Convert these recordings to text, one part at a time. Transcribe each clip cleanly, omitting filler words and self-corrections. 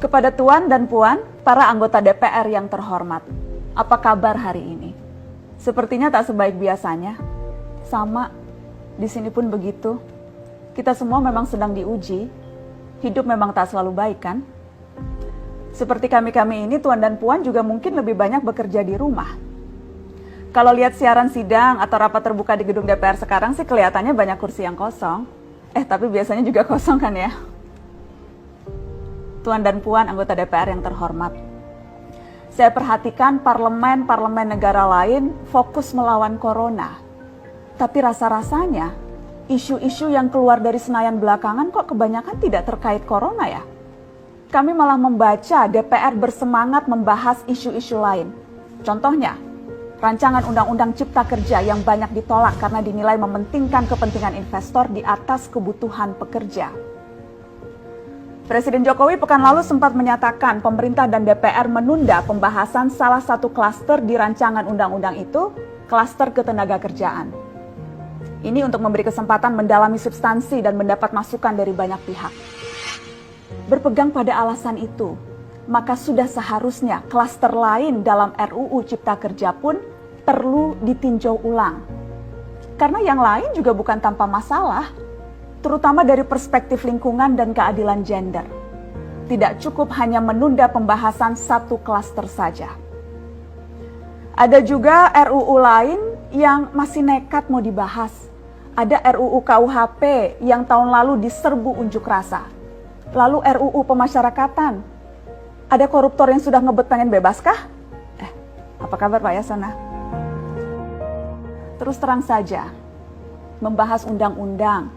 Kepada Tuan dan Puan, para anggota DPR yang terhormat, apa kabar hari ini? Sepertinya tak sebaik biasanya. Sama, di sini pun begitu. Kita semua memang sedang diuji. Hidup memang tak selalu baik, kan? Seperti kami-kami ini, Tuan dan Puan juga mungkin lebih banyak bekerja di rumah. Kalau lihat siaran sidang atau rapat terbuka di gedung DPR sekarang sih kelihatannya banyak kursi yang kosong. Tapi biasanya juga kosong kan ya? Tuan dan Puan anggota DPR yang terhormat, saya perhatikan parlemen-parlemen negara lain fokus melawan corona. Tapi rasa-rasanya isu-isu yang keluar dari Senayan belakangan kok kebanyakan tidak terkait corona ya? Kami malah membaca DPR bersemangat membahas isu-isu lain. Contohnya, rancangan Undang-Undang Cipta Kerja yang banyak ditolak karena dinilai mementingkan kepentingan investor di atas kebutuhan pekerja. Presiden Jokowi pekan lalu sempat menyatakan pemerintah dan DPR menunda pembahasan salah satu klaster di rancangan undang-undang itu, klaster ketenagakerjaan. Ini untuk memberi kesempatan mendalami substansi dan mendapat masukan dari banyak pihak. Berpegang pada alasan itu, maka sudah seharusnya klaster lain dalam RUU Cipta Kerja pun perlu ditinjau ulang. Karena yang lain juga bukan tanpa masalah, terutama dari perspektif lingkungan dan keadilan gender. Tidak cukup hanya menunda pembahasan satu klaster saja. Ada juga RUU lain yang masih nekat mau dibahas. Ada RUU KUHP yang tahun lalu diserbu unjuk rasa. Lalu RUU pemasyarakatan. Ada koruptor yang sudah ngebet pengen bebas kah? Apa kabar Pak Yasona? Terus terang saja, membahas undang-undang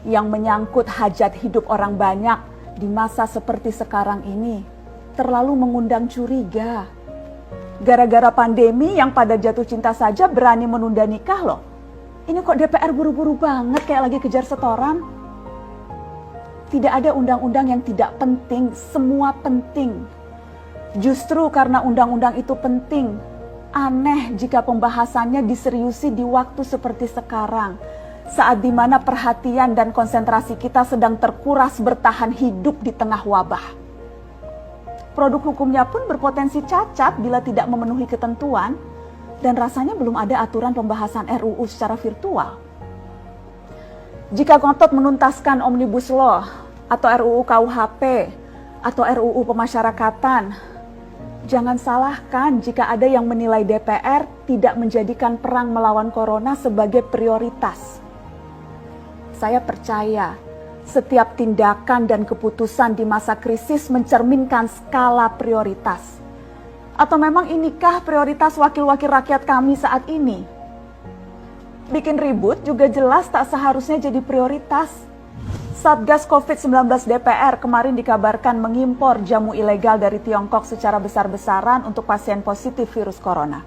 yang menyangkut hajat hidup orang banyak di masa seperti sekarang ini terlalu mengundang curiga. Gara-gara pandemi yang pada jatuh cinta saja berani menunda nikah loh. Ini kok DPR buru-buru banget kayak lagi kejar setoran? Tidak ada undang-undang yang tidak penting, semua penting. Justru karena undang-undang itu penting, aneh jika pembahasannya diseriusi di waktu seperti sekarang. Saat dimana perhatian dan konsentrasi kita sedang terkuras bertahan hidup di tengah wabah. Produk hukumnya pun berpotensi cacat bila tidak memenuhi ketentuan, dan rasanya belum ada aturan pembahasan RUU secara virtual. Jika ngotot menuntaskan Omnibus Law, atau RUU KUHP, atau RUU pemasyarakatan, jangan salahkan jika ada yang menilai DPR tidak menjadikan perang melawan corona sebagai prioritas. Saya percaya setiap tindakan dan keputusan di masa krisis mencerminkan skala prioritas. Atau memang inikah prioritas wakil-wakil rakyat kami saat ini? Bikin ribut juga jelas tak seharusnya jadi prioritas. Satgas COVID-19 DPR kemarin dikabarkan mengimpor jamu ilegal dari Tiongkok secara besar-besaran untuk pasien positif virus corona.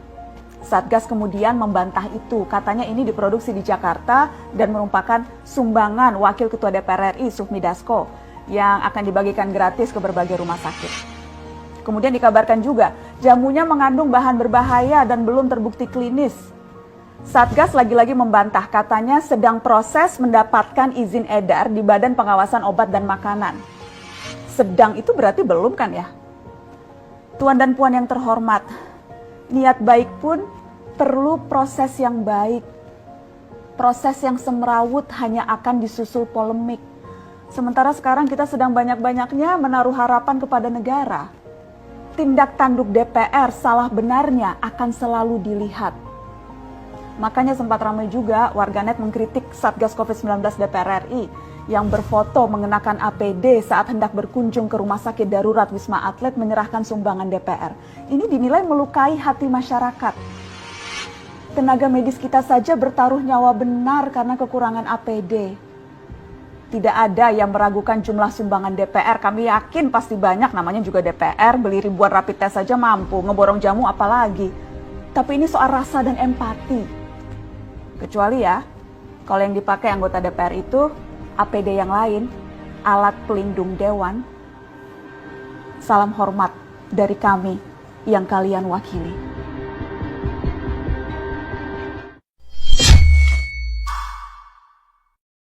Satgas kemudian membantah itu, katanya ini diproduksi di Jakarta dan merupakan sumbangan Wakil Ketua DPR RI Sufmi Dasko yang akan dibagikan gratis ke berbagai rumah sakit. Kemudian dikabarkan juga jamunya mengandung bahan berbahaya dan belum terbukti klinis. Satgas lagi-lagi membantah, katanya sedang proses mendapatkan izin edar di Badan Pengawasan Obat dan Makanan. Sedang itu berarti belum kan ya? Tuan dan Puan yang terhormat, niat baik pun perlu proses yang baik. Proses yang semrawut hanya akan disusul polemik. Sementara sekarang kita sedang banyak-banyaknya menaruh harapan kepada negara. Tindak tanduk DPR salah benarnya akan selalu dilihat. Makanya sempat ramai juga warganet mengkritik Satgas COVID-19 DPR RI yang berfoto mengenakan APD saat hendak berkunjung ke rumah sakit darurat Wisma Atlet menyerahkan sumbangan DPR. Ini dinilai melukai hati masyarakat. Tenaga medis kita saja bertaruh nyawa benar karena kekurangan APD. Tidak ada yang meragukan jumlah sumbangan DPR. Kami yakin pasti banyak, namanya juga DPR, beli ribuan rapid test saja mampu, ngeborong jamu apalagi. Tapi ini soal rasa dan empati. Kecuali ya, kalau yang dipakai anggota DPR itu APD yang lain, alat pelindung dewan. Salam hormat dari kami yang kalian wakili.